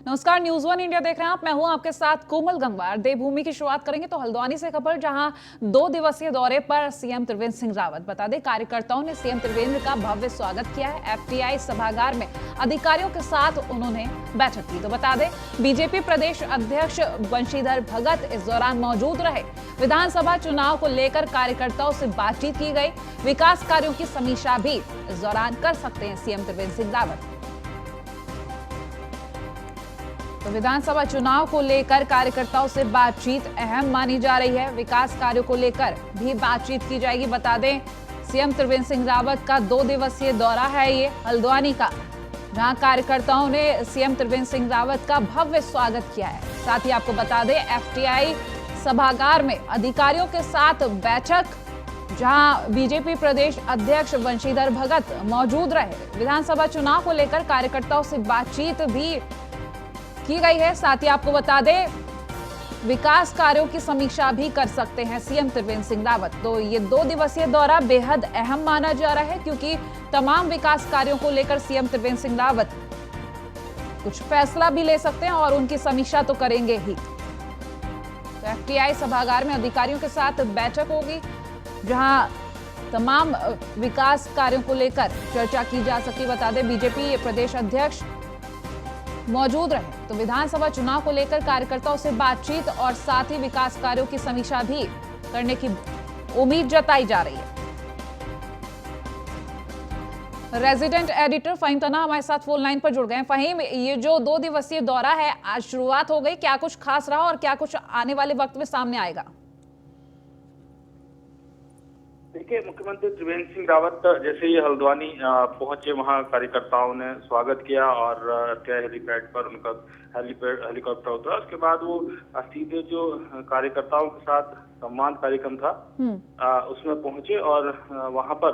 नमस्कार, news one India देख रहे हैं आप। मैं हूं आपके साथ कोमल गंगवार। देवभूमि की शुरुआत करेंगे तो हल्द्वानी से खबर, जहां 2 दिवसीय दौरे पर सीएम त्रिवेंद्र सिंह रावत। बता दें, कार्यकर्ताओं ने सीएम त्रिवेंद्र का भव्य स्वागत किया है। एफटीआई सभागार में अधिकारियों के साथ उन्होंने बैठक की। तो बता दें, बीजेपी प्रदेश अध्यक्ष बंशीधर भगत इस दौरान मौजूद रहे। विधानसभा चुनाव को लेकर कार्यकर्ताओं से बातचीत की गई। विकास कार्यों की समीक्षा भी इस दौरान कर सकते हैं सीएम त्रिवेंद्र सिंह रावत। तो विधानसभा चुनाव को लेकर कार्यकर्ताओं से बातचीत अहम मानी जा रही है। विकास कार्यों को लेकर भी बातचीत की जाएगी। बता दें, सीएम त्रिवेंद्र सिंह रावत का 2 दिवसीय दौरा है ये हल्द्वानी का, जहां कार्यकर्ताओं ने सीएम त्रिवेंद्र सिंह रावत का भव्य स्वागत किया है। साथ ही आपको बता दें, एफटीआई सभागार में अधिकारियों के साथ बैठक, जहां बीजेपी प्रदेश अध्यक्ष बंशीधर भगत मौजूद रहे। विधानसभा चुनाव को लेकर कार्यकर्ताओं से बातचीत भी की गई है। साथ ही आपको बता दें, विकास कार्यों की समीक्षा भी कर सकते हैं सीएम त्रिवेंद्र सिंह रावत। तो ये 2 दिवसीय दौरा बेहद अहम माना जा रहा है, क्योंकि तमाम विकास कार्यों को लेकर सीएम त्रिवेंद्र सिंह रावत कुछ फैसला भी ले सकते हैं और उनकी समीक्षा तो करेंगे ही। तो एफटीआई सभागार में अधिकारियों के साथ बैठक होगी, जहां तमाम विकास कार्यों को लेकर चर्चा की जा सकती। बता दें, बीजेपी प्रदेश अध्यक्ष मौजूद रहे। तो विधानसभा चुनाव को लेकर कार्यकर्ताओं से बातचीत और साथ ही विकास कार्यों की समीक्षा भी करने की उम्मीद जताई जा रही है। रेजिडेंट एडिटर फहीम तना हमारे साथ फोन लाइन पर जुड़ गए हैं। फहीम, ये जो 2 दिवसीय दौरा है, आज शुरुआत हो गई, क्या कुछ खास रहा और क्या कुछ आने वाले वक्त में सामने आएगा? देखिए, मुख्यमंत्री त्रिवेंद्र सिंह रावत जैसे ही हल्द्वानी पहुंचे, वहां कार्यकर्ताओं ने स्वागत किया और हेलीपैड पर उनका हेलीकॉप्टर उतरा। उसके बाद वो सीधे जो कार्यकर्ताओं के साथ सम्मान कार्यक्रम था उसमें पहुंचे और वहां पर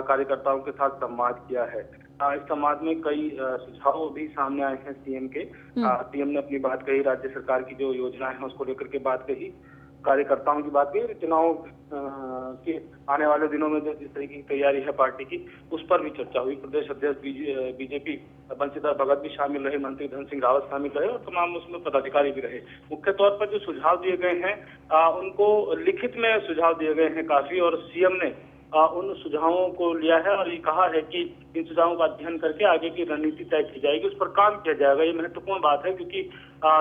कार्यकर्ताओं के साथ संवाद किया है। इस संवाद में कई सुझाव भी सामने आए हैं सीएम के। सीएम ने अपनी बात कही, राज्य सरकार की जो योजनाएं हैं उसको लेकर के बात कही, कार्यकर्ताओं की बात कही, चुनाव के आने वाले दिनों में जो जिस तरीके की तैयारी है पार्टी की, उस पर भी चर्चा हुई। प्रदेश अध्यक्ष बीजेपी बंशीधर भगत भी शामिल रहे, मंत्री धन सिंह रावत शामिल रहे और तमाम उसमें पदाधिकारी भी रहे। मुख्य तौर पर जो सुझाव दिए गए हैं उनको लिखित में सुझाव दिए गए हैं काफी, और सीएम ने उन सुझावों को लिया है और ये कहा है कि इन सुझावों का अध्ययन करके आगे की रणनीति तय की जाएगी, उस पर काम किया जाएगा। ये महत्वपूर्ण बात है, क्योंकि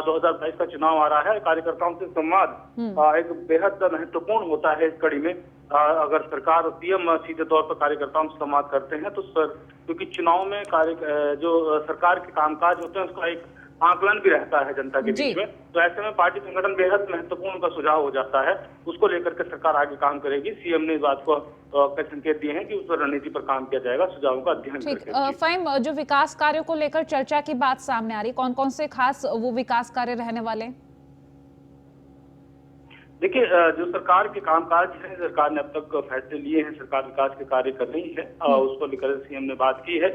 2022 का चुनाव आ रहा है। कार्यकर्ताओं से संवाद एक बेहद महत्वपूर्ण होता है इस कड़ी में। अगर सरकार और सीएम सीधे तौर पर कार्यकर्ताओं से संवाद करते हैं तो क्योंकि चुनाव में जो सरकार के कामकाज होते हैं उसका एक आकलन भी रहता है जनता के बीच में। तो ऐसे में पार्टी संगठन बेहद महत्वपूर्ण का सुझाव हो जाता है, उसको लेकर के सरकार आगे काम करेगी। सीएम ने इस बात को संकेत दिए हैं कि उस पर रणनीति पर काम किया जाएगा, सुझावों का अध्ययन करके। फहीम, जो विकास कार्यों को लेकर चर्चा की बात सामने आ रही, कौन कौन से खास वो विकास कार्य रहने वाले हैं? देखिए, जो सरकार के कामकाज है, सरकार ने अब तक फैसले लिए हैं, सरकार विकास के कार्य कर रही है, उसको लेकर सीएम ने बात की है,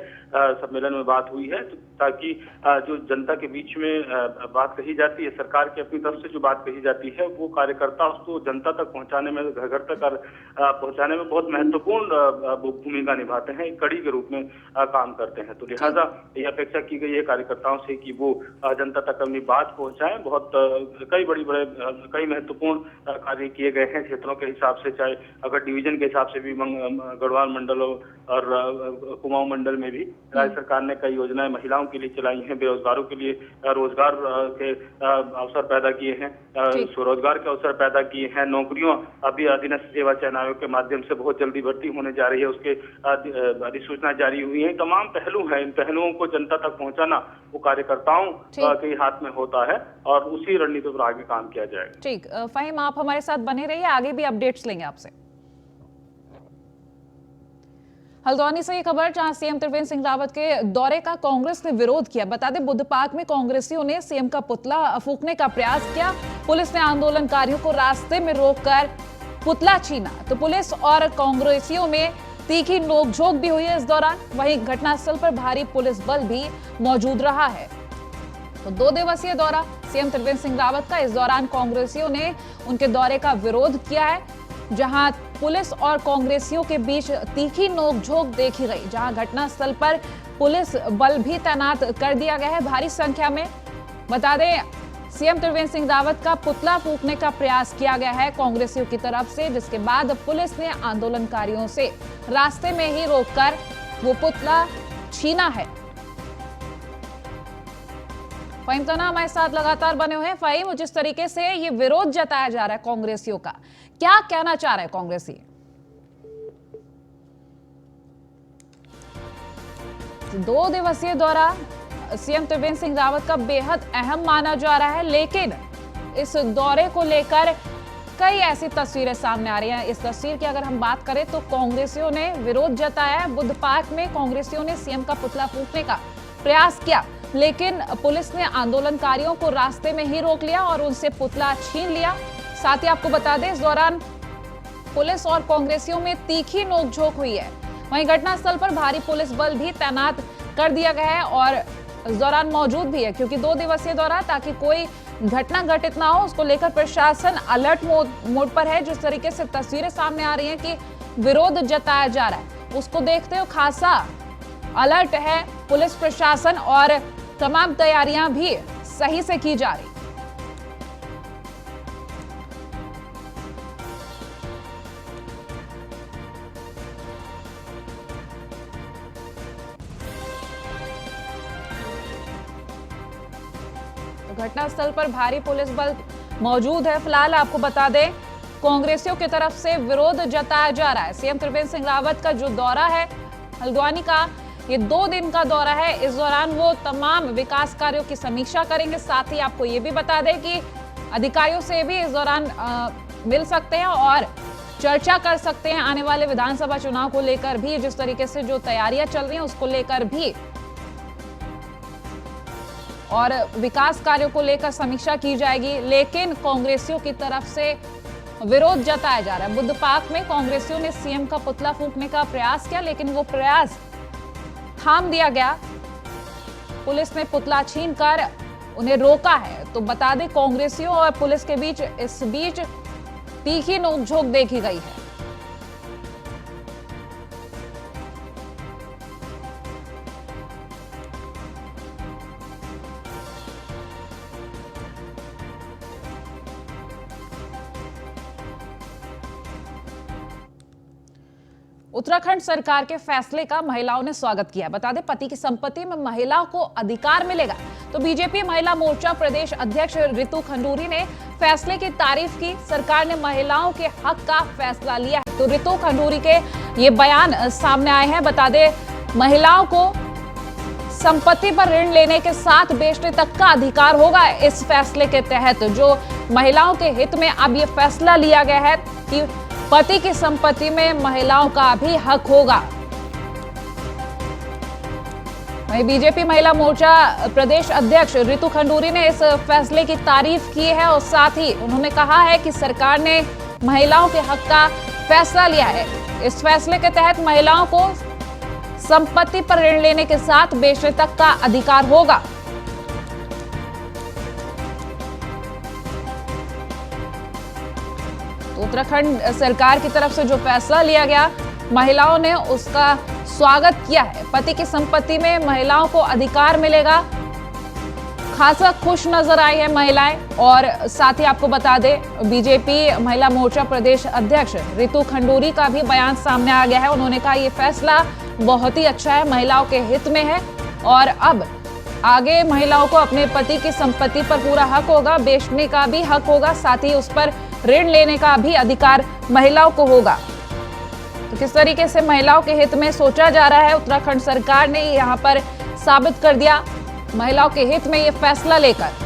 सम्मेलन में बात हुई है, ताकि जो जनता के बीच में बात कही जाती है, सरकार की अपनी तरफ से जो बात कही जाती है, वो कार्यकर्ता उसको जनता तक पहुंचाने में, घर घर तक पहुंचाने में बहुत महत्वपूर्ण भूमिका निभाते हैं, एक कड़ी के रूप में काम करते हैं। तो लिहाजा ये अपेक्षा की गई है कार्यकर्ताओं से कि वो जनता तक अपनी बात पहुंचाएं। बहुत कई महत्वपूर्ण कार्य किए गए हैं क्षेत्रों के हिसाब से, चाहे अगर डिवीजन के हिसाब से भी गढ़वाल मंडल और कुमाऊं मंडल में भी राज्य सरकार ने कई योजनाएं महिलाओं के लिए चलाई हैं, बेरोजगारों के लिए रोजगार के अवसर पैदा किए हैं, स्वरोजगार के अवसर पैदा किए हैं। नौकरियों अभी अधीनस्थ सेवा चयन आयोग के माध्यम से बहुत जल्दी भर्ती होने जा रही है, उसके अधिसूचना जारी हुई है। तमाम पहलू हैं, इन पहलुओं को जनता तक पहुंचाना वो कार्यकर्ताओं के हाथ में होता है और उसी रणनीति पर आगे काम किया जाएगा। ठीक, फहीम, आप हमारे साथ बने रहिए, आगे भी अपडेट्स लेंगे आपसे। हल्द्वानी से ये खबर, जहां सीएम त्रिवेंद्र सिंह रावत के दौरे का कांग्रेस ने विरोध किया। बता दें, बुद्ध पार्क में कांग्रेसियों ने सीएम का पुतला फूंकने का प्रयास किया। पुलिस ने आंदोलनकारियों को रास्ते में रोककर पुतला छीना। तो पुलिस और कांग्रेसियों में तीखी नोकझोंक भी हुई है इस दौरान। वहीं घटनास्थल पर भारी पुलिस बल भी मौजूद रहा है। तो 2 दिवसीय दौरा सीएम त्रिवेंद्र सिंह रावत का, इस दौरान कांग्रेसियों ने उनके दौरे का विरोध किया है, जहां पुलिस और कांग्रेसियों के बीच तीखी नोकझोंक देखी गई, जहां घटनास्थल पर पुलिस बल भी तैनात कर दिया गया है भारी संख्या में। बता दें, सीएम त्रिवेंद्र सिंह रावत का पुतला फूंकने का प्रयास किया गया है कांग्रेसियों की तरफ से, जिसके बाद पुलिस ने आंदोलनकारियों से रास्ते में ही रोककर वो पुतला छीना है। फहीम तना हमारे साथ लगातार बने हुए हैं। फहीम, जिस तरीके से ये विरोध जताया जा रहा है कांग्रेसियों का, क्या कहना चाह रहे हैं कांग्रेसी? 2 दिवसीय दौरा सीएम त्रिवेंद्र सिंह रावत का बेहद अहम माना जा रहा है, लेकिन इस दौरे को लेकर कई ऐसी तस्वीरें सामने आ रही हैं। इस तस्वीर की अगर हम बात करें तो कांग्रेसियों ने विरोध जताया है। बुद्ध पार्क में कांग्रेसियों ने सीएम का पुतला फूंकने का प्रयास किया, लेकिन पुलिस ने आंदोलनकारियों को रास्ते में ही रोक लिया और उनसे पुतला छीन लिया। साथ ही आपको बता दें, इस दौरान पुलिस और कांग्रेसियों में तीखी नोकझोंक हुई है। वहीं घटनास्थल पर भारी पुलिस बल भी तैनात कर दिया गया है और इस दौरान मौजूद भी है, क्योंकि 2 दिवसीय दौरा, ताकि कोई घटना घटित ना हो, उसको लेकर प्रशासन अलर्ट मोड पर है। जिस तरीके से तस्वीरें सामने आ रही हैं कि विरोध जताया जा रहा है, उसको देखते हुए खासा अलर्ट है पुलिस प्रशासन और तमाम तैयारियां भी सही से की जा रही। घटनास्थल पर भारी पुलिस बल मौजूद है। फिलहाल आपको बता दें, कांग्रेसियों की तरफ से विरोध जताया जा रहा है। सीएम त्रिवेंद्र सिंह रावत का जो दौरा है हल्द्वानी का, ये 2 दिन का दौरा है। इस दौरान वो तमाम विकास कार्यों की समीक्षा करेंगे। साथ ही आपको ये भी बता दें कि अधिकारियों से भी इस दौरान मिल सकते हैं और चर्चा कर सकते हैं आने वाले विधानसभा चुनाव को लेकर भी। जिस तरीके से जो तैयारियां चल रही हैं उसको लेकर भी और विकास कार्यों को लेकर समीक्षा की जाएगी। लेकिन कांग्रेसियों की तरफ से विरोध जताया जा रहा है। बुद्ध पार्क में कांग्रेसियों ने सीएम का पुतला फूंकने का प्रयास किया, लेकिन वो प्रयास थाम दिया गया। पुलिस ने पुतला छीनकर उन्हें रोका है। तो बता दें, कांग्रेसियों और पुलिस के बीच इस बीच तीखी नोकझोंक देखी गई है। उत्तराखंड सरकार के फैसले का महिलाओं ने स्वागत किया। बता दें, पति की संपत्ति में महिलाओं को अधिकार मिलेगा। तो बीजेपी महिला मोर्चा प्रदेश अध्यक्ष रितु खंडूरी ने फैसले की तारीफ की। सरकार ने महिलाओं के हक का फैसला लिया है। तो रितु खंडूरी के ये बयान सामने आए हैं। बता दें, महिलाओं को संपत्ति पर ऋण लेने के साथ बेचने तक का अधिकार होगा। इस फैसले के तहत जो महिलाओं के हित में अब ये फैसला लिया गया है कि पति की संपत्ति में महिलाओं का भी हक होगा। वहीं बीजेपी महिला मोर्चा प्रदेश अध्यक्ष रितु खंडूरी ने इस फैसले की तारीफ की है और साथ ही उन्होंने कहा है कि सरकार ने महिलाओं के हक का फैसला लिया है। इस फैसले के तहत महिलाओं को संपत्ति पर ऋण लेने के साथ बेचने तक का अधिकार होगा। उत्तराखंड सरकार की तरफ से जो फैसला लिया गया, महिलाओं ने उसका स्वागत किया है। पति की संपत्ति में महिलाओं को अधिकार मिलेगा। खासा खुश नजर आई है महिलाएं। और साथ ही आपको बता दें, बीजेपी महिला मोर्चा प्रदेश अध्यक्ष रितु खंडूरी का भी बयान सामने आ गया है। उन्होंने कहा यह फैसला बहुत ही अच्छा है, महिलाओं के हित में है और अब आगे महिलाओं को अपने पति की संपत्ति पर पूरा हक होगा, बेचने का भी हक होगा, साथ ही उस पर ऋण लेने का भी अधिकार महिलाओं को होगा। तो किस तरीके से महिलाओं के हित में सोचा जा रहा है, उत्तराखंड सरकार ने यहाँ पर साबित कर दिया महिलाओं के हित में ये फैसला लेकर।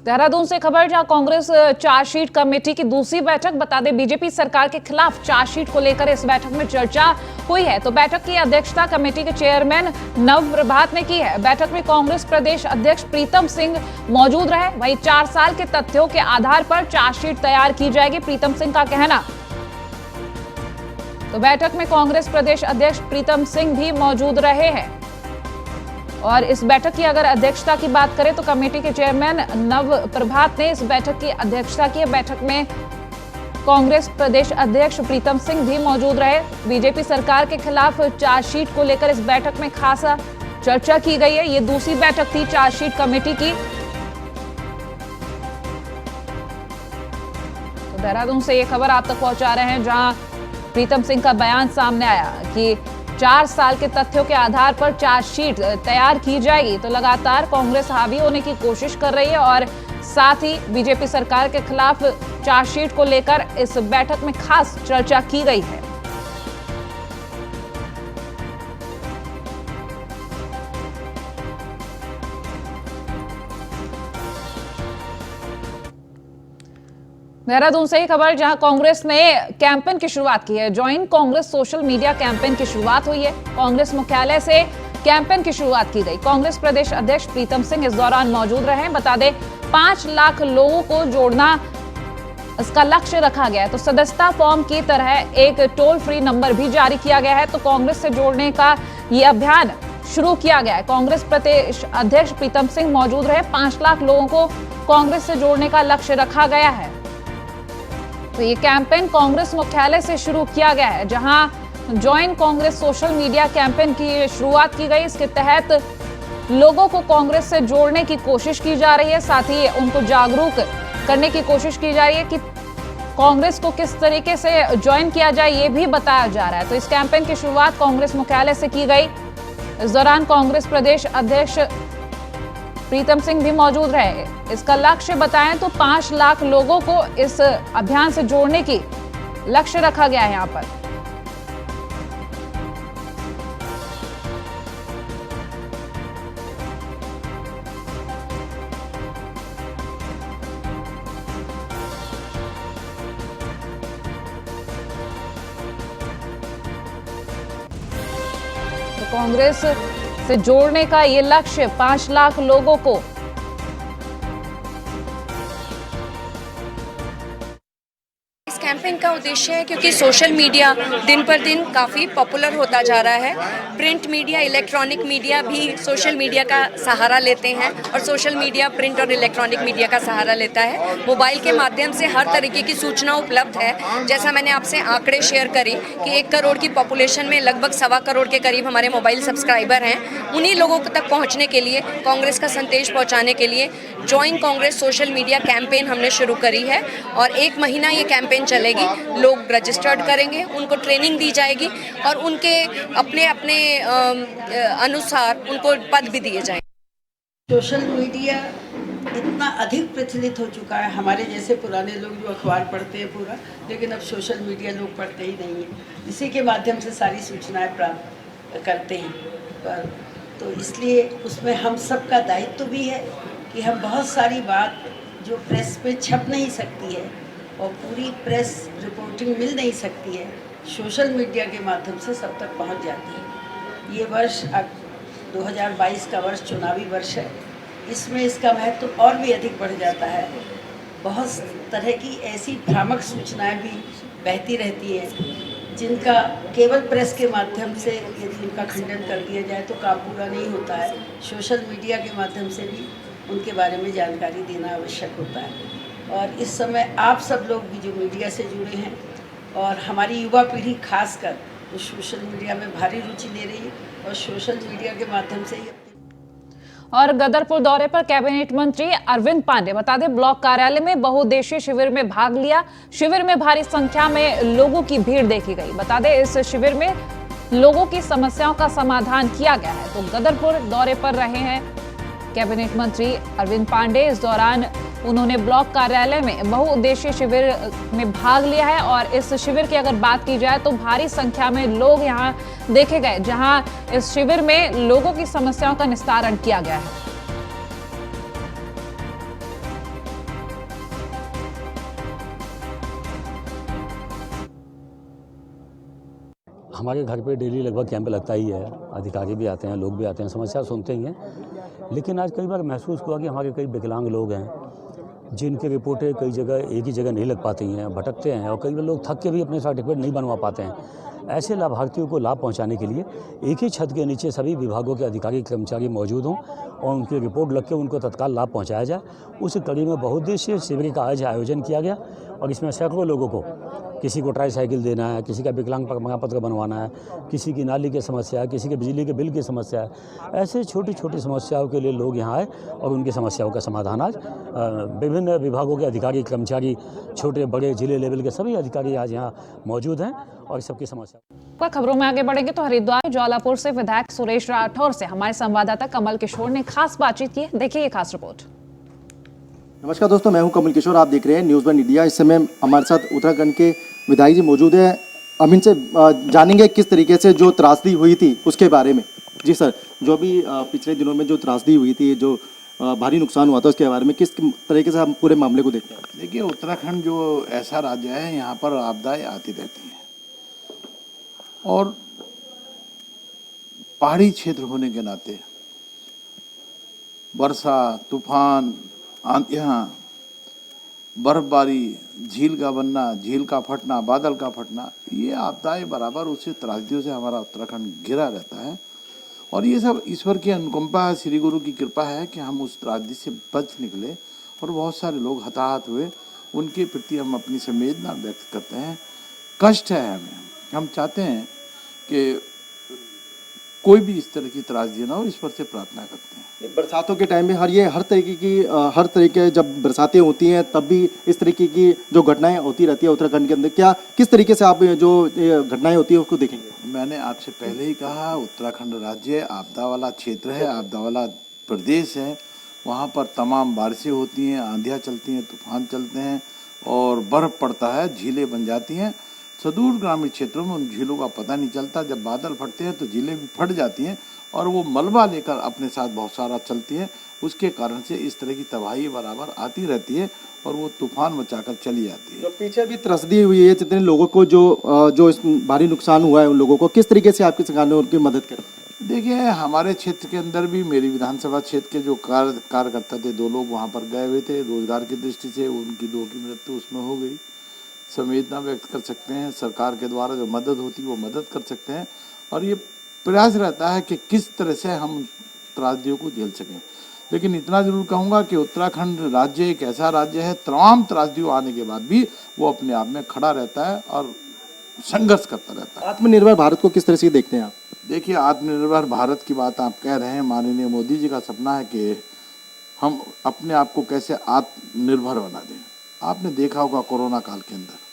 देहरादून से खबर, जहां कांग्रेस चार्जशीट कमेटी की दूसरी बैठक, बता दें बीजेपी सरकार के खिलाफ चार्जशीट को लेकर इस बैठक में चर्चा हुई है। तो बैठक की अध्यक्षता कमेटी के चेयरमैन नव प्रभात ने की है। बैठक में कांग्रेस प्रदेश अध्यक्ष प्रीतम सिंह मौजूद रहे। वहीं 4 साल के तथ्यों के आधार पर चार्जशीट तैयार की जाएगी, प्रीतम सिंह का कहना। तो बैठक में कांग्रेस प्रदेश अध्यक्ष प्रीतम सिंह भी मौजूद रहे हैं। और इस बैठक की अगर अध्यक्षता की बात करें तो कमेटी के चेयरमैन नव प्रभात ने इस बैठक की अध्यक्षता की। बैठक में कांग्रेस प्रदेश अध्यक्ष प्रीतम सिंह भी मौजूद रहे। बीजेपी सरकार के खिलाफ चार्जशीट को लेकर इस बैठक में खासा चर्चा की गई है। ये दूसरी बैठक थी चार्जशीट कमेटी की। तो देहरादून से ये खबर आप तक पहुंचा रहे हैं, जहां प्रीतम सिंह का बयान सामने आया कि 4 साल के तथ्यों के आधार पर चार्जशीट तैयार की जाएगी। तो लगातार कांग्रेस हावी होने की कोशिश कर रही है और साथ ही बीजेपी सरकार के खिलाफ चार्जशीट को लेकर इस बैठक में खास चर्चा की गई है। देहरादून से ही खबर, जहां कांग्रेस ने कैंपेन की शुरुआत की है। Join Congress social media campaign की शुरुआत हुई है। कांग्रेस मुख्यालय से कैंपेन की शुरुआत की गई। कांग्रेस प्रदेश अध्यक्ष प्रीतम सिंह इस दौरान मौजूद रहे। बता दें 5 लाख लोगों को जोड़ना इसका लक्ष्य रखा गया है। तो सदस्यता फॉर्म की तरह एक टोल फ्री नंबर भी जारी किया गया है। तो कांग्रेस से जोड़ने का ये अभियान शुरू किया गया है। कांग्रेस प्रदेश अध्यक्ष प्रीतम सिंह मौजूद रहे। 5 लाख लोगों को कांग्रेस से जोड़ने का लक्ष्य रखा गया है। तो ये कैंपेन कांग्रेस मुख्यालय से शुरू किया गया है, जहां join Congress social media campaign की शुरुआत की गई। इसके तहत लोगों को कांग्रेस से जोड़ने की कोशिश की जा रही है, साथ ही उनको जागरूक करने की कोशिश की जा रही है कि कांग्रेस को किस तरीके से ज्वाइन किया जाए, ये भी बताया जा रहा है। तो इस कैंपेन की शुरुआत कांग्रेस मुख्यालय से की गई। इस दौरान कांग्रेस प्रदेश अध्यक्ष प्रीतम सिंह भी मौजूद रहे। इसका लक्ष्य बताएं तो 5 लाख लोगों को इस अभियान से जोड़ने की लक्ष्य रखा गया है यहां पर। तो कांग्रेस से जोड़ने का ये लक्ष्य 5 लाख लोगों को। इस कैंपेन का उद्देश्य है क्योंकि सोशल मीडिया दिन पर दिन काफ़ी पॉपुलर होता जा रहा है। प्रिंट मीडिया, इलेक्ट्रॉनिक मीडिया भी सोशल मीडिया का सहारा लेते हैं और सोशल मीडिया प्रिंट और इलेक्ट्रॉनिक मीडिया का सहारा लेता है। मोबाइल के माध्यम से हर तरीके की सूचना उपलब्ध है। जैसा मैंने आपसे आंकड़े शेयर करी कि 1 करोड़ की पॉपुलेशन में लगभग 1.25 करोड़ के करीब हमारे मोबाइल सब्सक्राइबर हैं। उन्हीं लोगों तक पहुँचने के लिए, कांग्रेस का संदेश पहुँचाने के लिए join Congress social media campaign हमने शुरू करी है और 1 महीना ये कैंपेन चलेगी। लोग रजिस्टर्ड करेंगे, उनको ट्रेनिंग दी जाएगी और उनके अपने अपने अनुसार उनको पद भी दिए जाएंगे। सोशल मीडिया इतना अधिक प्रचलित हो चुका है। हमारे जैसे पुराने लोग जो अखबार पढ़ते हैं पूरा, लेकिन अब सोशल मीडिया लोग पढ़ते ही नहीं है। इसी के माध्यम से सारी सूचनाएं प्राप्त करते हैं। पर तो इसलिए उसमें हम सब का दायित्व भी है कि हम बहुत सारी बात जो प्रेस पे छप नहीं सकती है और पूरी प्रेस रिपोर्टिंग मिल नहीं सकती है, सोशल मीडिया के माध्यम से सब तक पहुंच जाती है। ये वर्ष 2022 का वर्ष चुनावी वर्ष है। इसमें इसका महत्व और भी अधिक बढ़ जाता है। बहुत तरह की ऐसी भ्रामक सूचनाएं भी बहती रहती हैं, जिनका केवल प्रेस के माध्यम से यदि उनका खंडन कर दिया जाए तो काम पूरा नहीं होता है। सोशल मीडिया के माध्यम से भी उनके बारे में जानकारी देना आवश्यक होता है। और इस समय आप सब लोग भी जो मीडिया से जुड़े हैं और हमारी युवा पीढ़ी खासकर वो सोशल मीडिया में भारी रुचि ले रही है और सोशल मीडिया के माध्यम से ही। और गदरपुर दौरे पर कैबिनेट मंत्री अरविंद पांडे, बता दें ब्लॉक कार्यालय में बहुउद्देशीय शिविर में भाग लिया। शिविर में भारी संख्या में लोगों की भीड़ देखी गई। बता दें इस शिविर में लोगों की समस्याओं का समाधान किया गया है। तो गदरपुर दौरे पर रहे हैं कैबिनेट मंत्री अरविंद पांडे। इस दौरान उन्होंने ब्लॉक कार्यालय में बहुउद्देशीय शिविर में भाग लिया है और इस शिविर की अगर बात की जाए तो भारी संख्या में लोग यहां देखे गए, जहां इस शिविर में लोगों की समस्याओं का निस्तारण किया गया है। हमारे घर पे डेली लगभग कैंप लगता ही है, अधिकारी भी आते हैं, लोग भी आते हैं, समस्या सुनते ही हैं। लेकिन आज कई बार महसूस हुआ कि हमारे कई विकलांग लोग हैं जिनकी रिपोर्टें कई जगह एक ही जगह नहीं लग पाती हैं, भटकते हैं और कई बार लोग थक के भी अपने सर्टिफिकेट नहीं बनवा पाते हैं। ऐसे लाभार्थियों को लाभ पहुंचाने के लिए एक ही छत के नीचे सभी विभागों के अधिकारी कर्मचारी मौजूद हों और उनकी रिपोर्ट लग के उनको तत्काल लाभ पहुंचाया जाए। उस कड़ी में बहुउद्देशीय शिविर का आज आयोजन किया गया और इसमें सैकड़ों लोगों को, किसी को ट्राईसाइकिल देना है, किसी का विकलांग प्रमाण पत्र बनवाना है, किसी की नाली की समस्या है, किसी के बिजली के बिल की समस्या है। ऐसे छोटी छोटी समस्याओं के लिए लोग यहाँ आए और उनकी समस्याओं का समाधान आज विभिन्न विभागों के अधिकारी कर्मचारी, छोटे बड़े जिले लेवल के सभी अधिकारी आज यहाँ मौजूद हैं और सबकी समस्या। खबरों में आगे बढ़ेंगे तो हरिद्वार ज्वालापुर से विधायक सुरेश राठौर से हमारे संवाददाता कमल किशोर ने खास बातचीत की। देखिए ये खास रिपोर्ट। नमस्कार दोस्तों, मैं हूं कमल किशोर, आप देख रहे हैं न्यूज़ वन इंडिया। इस समय हमारे साथ उत्तराखंड के विधायक जी मौजूद हैं। हम इनसे जानेंगे किस तरीके से जो त्रासदी हुई थी उसके बारे में। जी सर, जो भी पिछले दिनों में जो त्रासदी हुई थी, जो भारी नुकसान हुआ था, उसके बारे में किस तरीके से हम पूरे मामले को देखते हैं? देखिए, उत्तराखंड जो ऐसा राज्य है, यहाँ पर आपदाएं आती रहती हैं और पहाड़ी क्षेत्र होने के नाते वर्षा, तूफान, आंधियाँ, बर्फबारी, झील का बनना, झील का फटना, बादल का फटना, ये आपदाएं बराबर उसी त्रासदियों से हमारा उत्तराखंड घिरा रहता है। और ये सब ईश्वर की अनुकंपा, श्री गुरु की कृपा है कि हम उस त्रासदी से बच निकले और बहुत सारे लोग हताहत हुए। उनके प्रति हम अपनी संवेदना व्यक्त करते हैं। कष्ट है हमें, हम चाहते हैं कि कोई भी इस तरह की त्रासदी ना हो, ईश्वर से प्रार्थना करते हैं। बरसातों के टाइम में हर तरीके जब बरसातें होती हैं तब भी इस तरीके की जो घटनाएं होती रहती है उत्तराखंड के अंदर, क्या किस तरीके से आप जो घटनाएं होती है उसको देखेंगे? मैंने आपसे पहले ही कहा, उत्तराखंड राज्य आपदा वाला क्षेत्र है, आपदा वाला प्रदेश है। वहाँ पर तमाम बारिशें होती हैं, आंधियाँ चलती हैं, तूफान चलते हैं और बर्फ़ पड़ता है, झीलें बन जाती हैं। सुदूर ग्रामीण क्षेत्रों में उन झीलों का पता नहीं चलता। जब बादल फटते हैं तो झीलें भी फट जाती हैं और वो मलबा लेकर अपने साथ बहुत सारा चलती है। उसके कारण से इस तरह की तबाही बराबर आती रहती है और वो तूफान मचाकर चली जाती है। जो पीछे भी त्रसदी हुई है, जितने लोगों को जो इस भारी नुकसान हुआ है, उन लोगों को किस तरीके से आपकी सरकार ने उनकी मदद करी? देखिए, हमारे क्षेत्र के अंदर भी, मेरी विधानसभा क्षेत्र के जो कार्यकर्ता थे, 2 लोग वहाँ पर गए हुए थे रोजगार की दृष्टि से, उनकी 2 की मृत्यु उसमें हो गई। संवेदना व्यक्त कर सकते हैं, सरकार के द्वारा जो मदद होती है वो मदद कर सकते हैं और ये प्रयास रहता है कि किस तरह से हम त्रासदियों को झेल सकें। लेकिन इतना जरूर कहूँगा कि उत्तराखंड राज्य एक ऐसा राज्य है, तमाम त्रासदियों आने के बाद भी वो अपने आप में खड़ा रहता है और संघर्ष करता रहता है। आत्मनिर्भर भारत को किस तरह से देखते हैं आप? देखिए, आत्मनिर्भर भारत की बात आप कह रहे हैं। माननीय मोदी जी का सपना है कि हम अपने आप को कैसे आत्मनिर्भर बना दें। आपने देखा होगा कोरोना काल के अंदर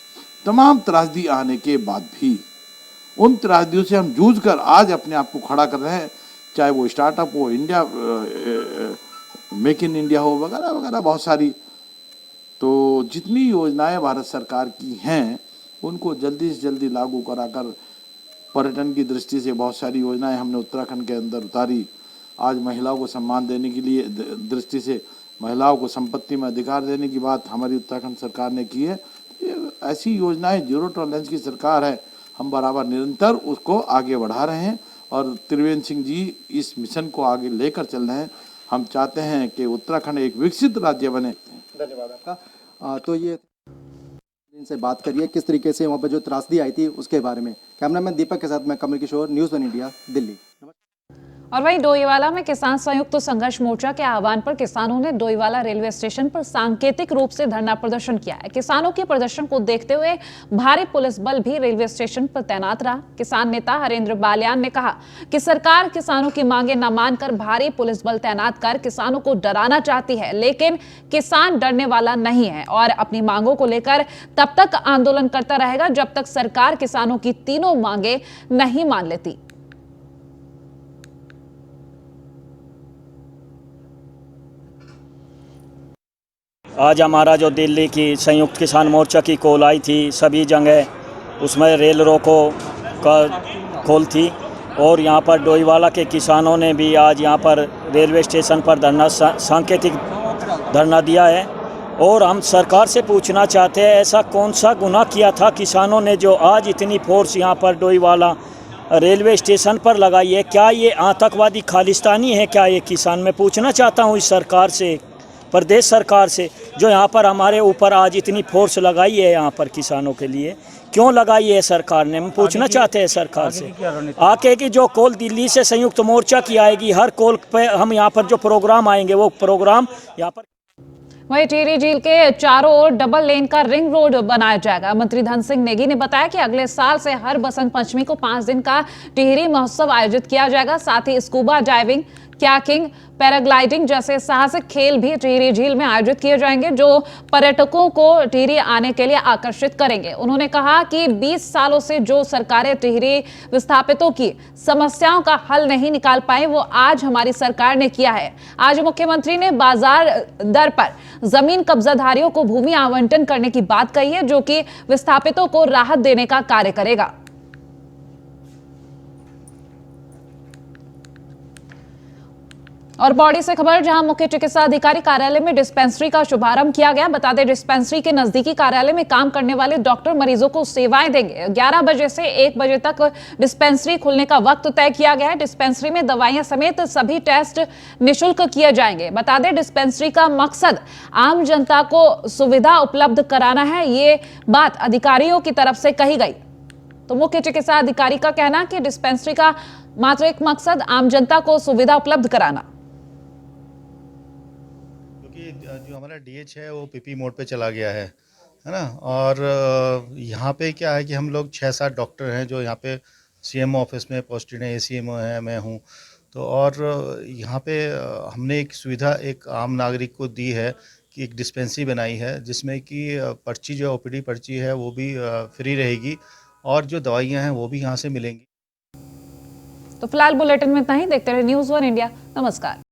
तमाम त्रासदी आने के बाद भी उन त्रासदियों से हम जूझ कर आज अपने आप को खड़ा कर रहे हैं, चाहे वो स्टार्टअप हो, इंडिया मेक इन इंडिया हो, वगैरह वगैरह बहुत सारी। तो जितनी योजनाएं भारत सरकार की हैं उनको जल्दी से जल्दी लागू कराकर पर्यटन की दृष्टि से बहुत सारी योजनाएं हमने उत्तराखंड के अंदर उतारी। आज महिलाओं को सम्मान देने के लिए दृष्टि से महिलाओं को संपत्ति में अधिकार देने की बात हमारी उत्तराखंड सरकार ने की है। ऐसी योजनाएं, जीरो टॉलरेंस की सरकार है, हम बराबर निरंतर उसको आगे बढ़ा रहे हैं और त्रिवेंद्र सिंह जी इस मिशन को आगे लेकर चल रहे हैं। हम चाहते हैं कि उत्तराखंड एक विकसित राज्य बने। धन्यवाद आपका। तो ये इनसे बात करिए किस तरीके से वहाँ पर जो त्रासदी आई थी उसके बारे में। कैमरामैन दीपक के साथ मैं Kamal Kishore, news one India, Delhi. और वहीं डोईवाला में किसान संयुक्त संघर्ष मोर्चा के आह्वान पर किसानों ने डोईवाला रेलवे स्टेशन पर सांकेतिक रूप से धरना प्रदर्शन किया है। किसानों के प्रदर्शन को देखते हुए भारी पुलिस बल भी रेलवे स्टेशन पर तैनात रहा। किसान नेता हरेंद्र बालियान ने कहा कि सरकार किसानों की मांगे न मानकर भारी पुलिस बल तैनात कर किसानों को डराना चाहती है, लेकिन किसान डरने वाला नहीं है और अपनी मांगों को लेकर तब तक आंदोलन करता रहेगा जब तक सरकार किसानों की तीनों मांगे नहीं मान लेती। आज हमारा जो दिल्ली की संयुक्त किसान मोर्चा की कॉल आई थी, सभी जगह उसमें रेल रोको का कॉल थी और यहाँ पर डोईवाला के किसानों ने भी आज यहाँ पर रेलवे स्टेशन पर धरना, सांकेतिक धरना दिया है। और हम सरकार से पूछना चाहते हैं, ऐसा कौन सा गुनाह किया था किसानों ने जो आज इतनी फोर्स यहाँ पर डोईवाला रेलवे स्टेशन पर लगाई है, क्या ये आतंकवादी खालिस्तानी है क्या ये किसान? मैं पूछना चाहता हूँ इस सरकार से, प्रदेश सरकार से, जो यहाँ पर हमारे ऊपर आज इतनी फोर्स लगाई है यहाँ पर किसानों के लिए, क्यों लगाई है सरकार ने? हम पूछना चाहते हैं सरकार से। आगे की जो कॉल दिल्ली से संयुक्त मोर्चा की आएगी, हर कॉल पे हम यहाँ पर जो प्रोग्राम आएंगे वो प्रोग्राम यहाँ पर। वहीं टिहरी झील के चारों ओर डबल लेन का रिंग रोड बनाया जाएगा। मंत्री धन सिंह नेगी ने बताया कि अगले साल से हर बसंत पंचमी को 5 दिन का टिहरी महोत्सव आयोजित किया जाएगा। साथ ही स्कूबा डाइविंग, कयाकिंग, पैराग्लाइडिंग जैसे साहसिक खेल भी टिहरी झील में आयोजित किए जाएंगे, जो पर्यटकों को टिहरी आने के लिए आकर्षित करेंगे। उन्होंने कहा कि 20 सालों से जो सरकारें टिहरी विस्थापितों की समस्याओं का हल नहीं निकाल पाई, वो आज हमारी सरकार ने किया है। आज मुख्यमंत्री ने बाजार दर पर जमीन कब्जाधारियों को भूमि आवंटन करने की बात कही है, जो कि विस्थापितों को राहत देने का कार्य करेगा। और बॉडी से खबर, जहां मुख्य चिकित्सा अधिकारी कार्यालय में डिस्पेंसरी का शुभारंभ किया गया। बता दें, डिस्पेंसरी के नजदीकी कार्यालय में काम करने वाले डॉक्टर मरीजों को सेवाएं देंगे। 11 बजे से 1 बजे तक डिस्पेंसरी खुलने का वक्त तय किया गया है। डिस्पेंसरी में दवाइयां समेत सभी टेस्ट निःशुल्क किए जाएंगे। बता दें, डिस्पेंसरी का मकसद आम जनता को सुविधा उपलब्ध कराना है, ये बात अधिकारियों की तरफ से कही गई। तो मुख्य चिकित्सा अधिकारी का कहना कि डिस्पेंसरी का मात्र एक मकसद आम जनता को सुविधा उपलब्ध कराना। जो हमारा डीएच है वो पीपी मोड पे चला गया है ना। और यहाँ पे क्या है कि हम लोग 6-7 डॉक्टर हैं जो यहाँ पे सीएमओ ऑफिस में पोस्टेड हैं, एसीएमओ है, मैं हूँ। तो और यहाँ पे हमने एक सुविधा एक आम नागरिक को दी है कि एक डिस्पेंसरी बनाई है, जिसमें कि पर्ची जो ओपीडी पर्ची है वो भी फ्री रहेगी और जो दवाइयाँ हैं वो भी यहाँ से मिलेंगी। तो फिलहाल बुलेटिन में इतना ही। देखते रहे न्यूज़ 1 इंडिया। नमस्कार।